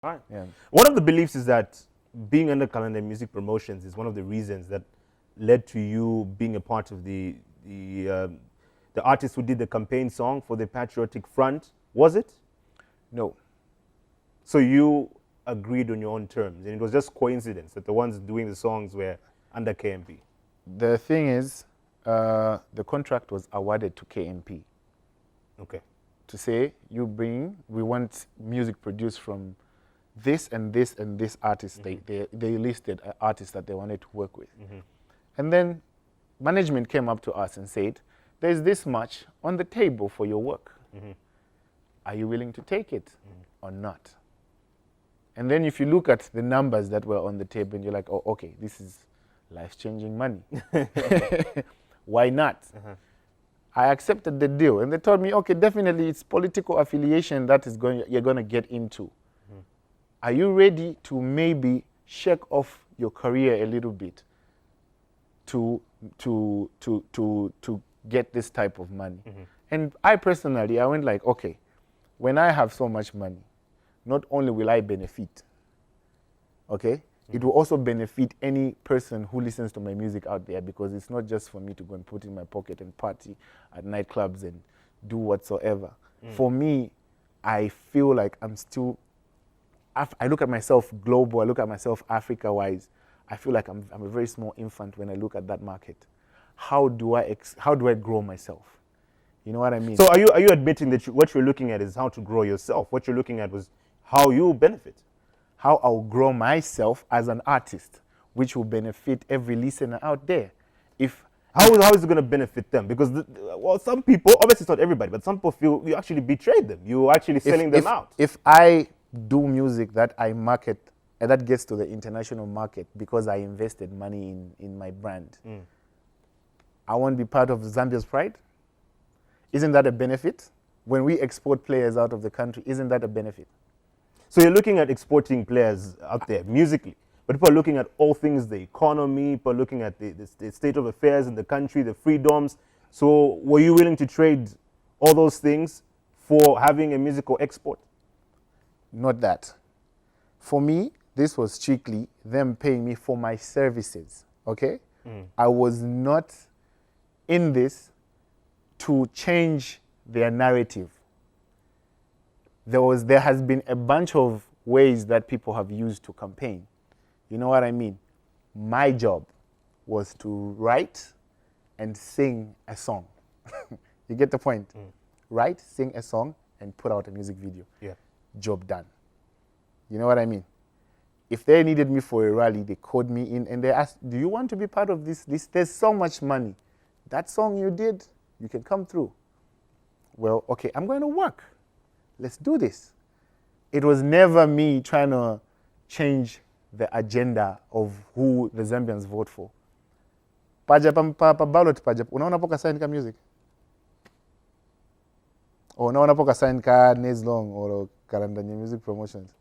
Right. Yeah. One of the beliefs is that being under Kalandanya Music Promotions is one of the reasons that led to you being a part of the artist who did the campaign song for the Patriotic Front. Was it? No. So you agreed on your own terms, and it was just coincidence that the ones doing the songs were under KMP. The thing is, the contract was awarded to KMP Okay. to say, we want music produced from this and this and this artist. They listed artists that they wanted to work with. And then management came up to us and said, there's this much on the table for your work. Are you willing to take it or not? And then if you look at the numbers that were on the table and you're like, oh, okay, this is life-changing money. Why not? I accepted the deal. And they told me, okay, definitely it's political affiliation that you're going to get into. Are you ready to maybe shake off your career a little bit to get this type of money? And I personally, I went like, okay, when I have so much money, not only will I benefit, okay, it will also benefit any person who listens to my music out there, because it's not just for me to go and put in my pocket and party at nightclubs and do whatsoever. For me, I feel like I'm still, I look at myself global, I look at myself Africa-wise, I feel like I'm a very small infant when I look at that market. How do I grow myself? You know what I mean? So are you admitting that what you're looking at is how to grow yourself? What you're looking at was how you benefit? How I'll grow myself as an artist, which will benefit every listener out there. How is it going to benefit them? Because, some people, obviously it's not everybody, but some people feel you actually betrayed them. You're actually selling them out. If I do music that I market and that gets to the international market because I invested money in my brand, I won't be part of Zambia's pride? Isn't that a benefit? When we export players out of the country, isn't that a benefit? So you're looking at exporting players out there musically, but people are looking at all things, the economy, people are looking at the state of affairs in the country, the freedoms. So were you willing to trade all those things for having a musical export? Not that. For me, this was strictly them paying me for my services, okay? I was not in this to change their narrative. There has been a bunch of ways that people have used to campaign. You know what I mean? My job was to write and sing a song. You get the point? Write, sing a song, and put out a music video. Yeah. Job done. You know what I mean? If they needed me for a rally, they called me in and they asked, do you want to be part of this? There's so much money. That song you did, you can come through. Well, okay, I'm going to work. Let's do this. It was never me trying to change the agenda of who the Zambians vote for. Paja pa ballot paja. Unaona poka sign ka music? Or unaona poka sign ka Nez Long or Kalandanya Music Promotions?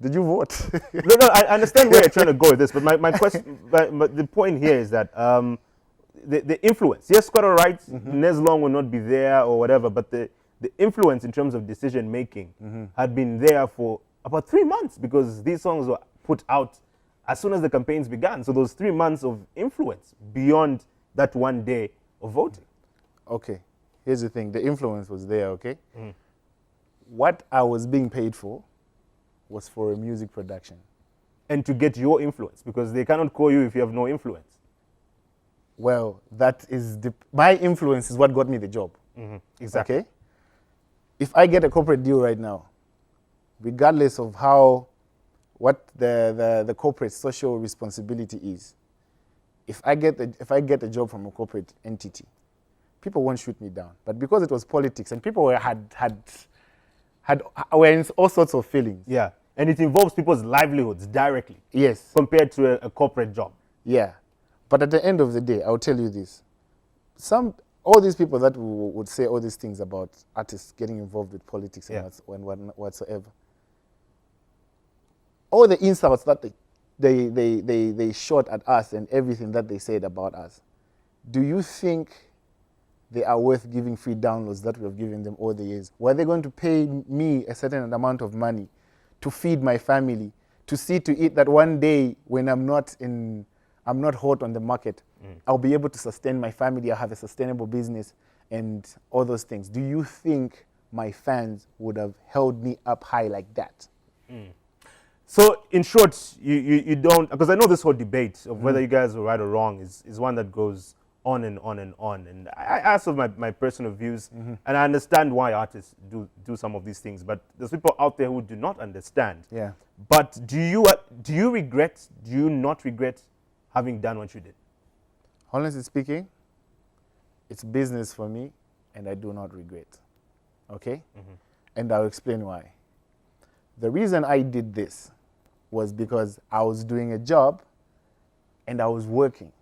Did you vote? No, I understand where you're trying to go with this, but my question, but the point here is that the influence. Yes, quite all right. Nez Long will not be there or whatever, but the influence in terms of decision making had been there for about 3 months, because these songs were put out as soon as the campaigns began. So those 3 months of influence beyond that one day of voting. Okay, here's the thing. The influence was there, okay? What I was being paid for was for a music production. And to get your influence, because they cannot call you if you have no influence. Well, that is my influence is what got me the job. Exactly. Okay? If I get a corporate deal right now, regardless of what the corporate social responsibility is, if I get a job from a corporate entity, people won't shoot me down. But because it was politics and people were in all sorts of feelings. Yeah, and it involves people's livelihoods directly. Yes. Compared to a corporate job. Yeah. But at the end of the day, I'll tell you this. All these people that would say all these things about artists getting involved with politics and whatsoever, all the insults that they shot at us and everything that they said about us, do you think they are worth giving free downloads that we have given them all the years? Were they going to pay me a certain amount of money to feed my family, to see to it that one day when I'm not hot on the market, I'll be able to sustain my family, I'll have a sustainable business and all those things? Do you think my fans would have held me up high like that? So in short, you don't, because I know this whole debate of whether you guys were right or wrong is one that goes on and on and on. And I ask of my personal views, and I understand why artists do some of these things, but there's people out there who do not understand. Yeah. But do you not regret having done what you did? Honestly speaking, it's business for me, and I do not regret. Okay? And I'll explain why. The reason I did this was because I was doing a job and I was working.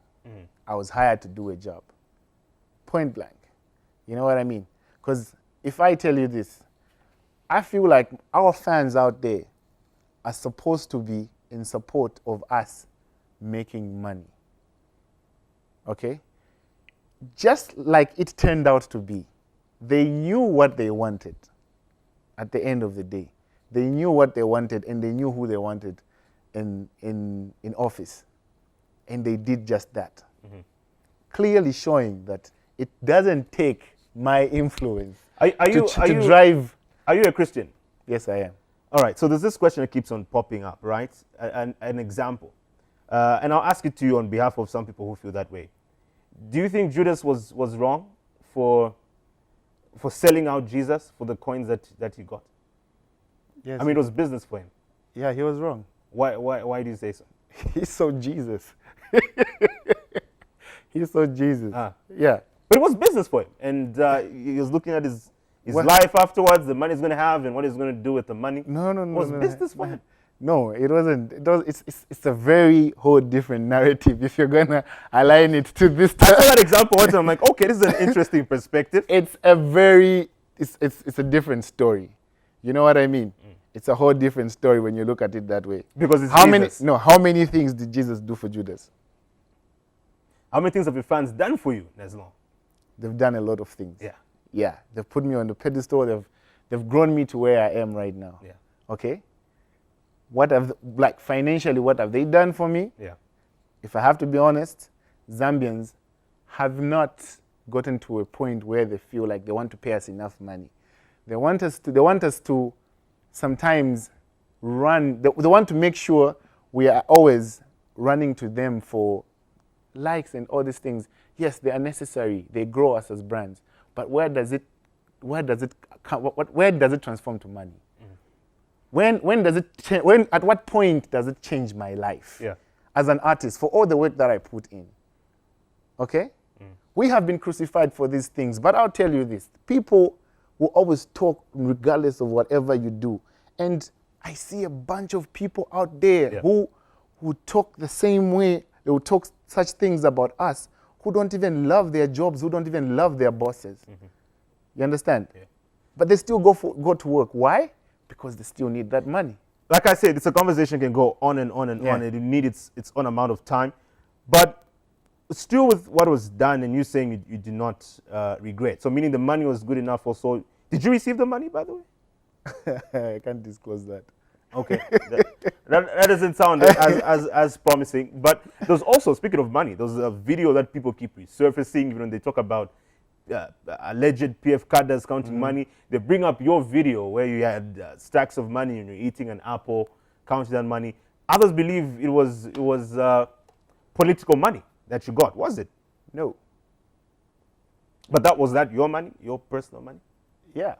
I was hired to do a job. Point blank. You know what I mean? Because if I tell you this, I feel like our fans out there are supposed to be in support of us making money. Okay? Just like it turned out to be, they knew what they wanted at the end of the day. They knew what they wanted and they knew who they wanted in office. And they did just that. Clearly showing that it doesn't take my influence to drive. Are you a Christian? Yes, I am. All right, so there's this question that keeps on popping up, right? An example. And I'll ask it to you on behalf of some people who feel that way. Do you think Judas was wrong for selling out Jesus for the coins that he got? Yes. I mean, it was business for him. Yeah, he was wrong. Why do you say so? He saw Jesus. He saw Jesus. Yeah. But it was business for him. And he was looking at his life afterwards, the money he's going to have and what he's going to do with the money. No. It was business for him. No, it wasn't. It's a very whole different narrative if you're going to align it to this. I saw that example once and I'm like, okay, this is an interesting perspective. It's a different story. You know what I mean? It's a whole different story when you look at it that way. Because it's Jesus. How many things did Jesus do for Judas? How many things have your fans done for you, Nez Long? They've done a lot of things. Yeah. Yeah. They've put me on the pedestal. They've grown me to where I am right now. Yeah. Okay? Financially, what have they done for me? Yeah. If I have to be honest, Zambians have not gotten to a point where they feel like they want to pay us enough money. They want us to sometimes run. They want to make sure we are always running to them for likes and all these things. Yes, they are necessary. They grow us as brands. But where does it transform to money? At what point does it change my life as an artist for all the work that I put in? Okay? We have been crucified for these things, but I'll tell you this. People will always talk regardless of whatever you do. And I see a bunch of people out there who talk the same way. They will talk such things about us, who don't even love their jobs, who don't even love their bosses. You understand? Yeah. But they still go to work. Why? Because they still need that money. Like I said, it's a conversation can go on and on and on. It needs its own amount of time. But still with what was done and you saying you did not regret. So meaning the money was good enough also. Did you receive the money, by the way? I can't disclose that. Okay. that doesn't sound as promising. But there's also, speaking of money, there's a video that people keep resurfacing even when they talk about alleged PF cadres counting money. They bring up your video where you had stacks of money and you're eating an apple, counting that money. Others believe it was political money that you got. Was it? No. But was that your money, your personal money? Yeah.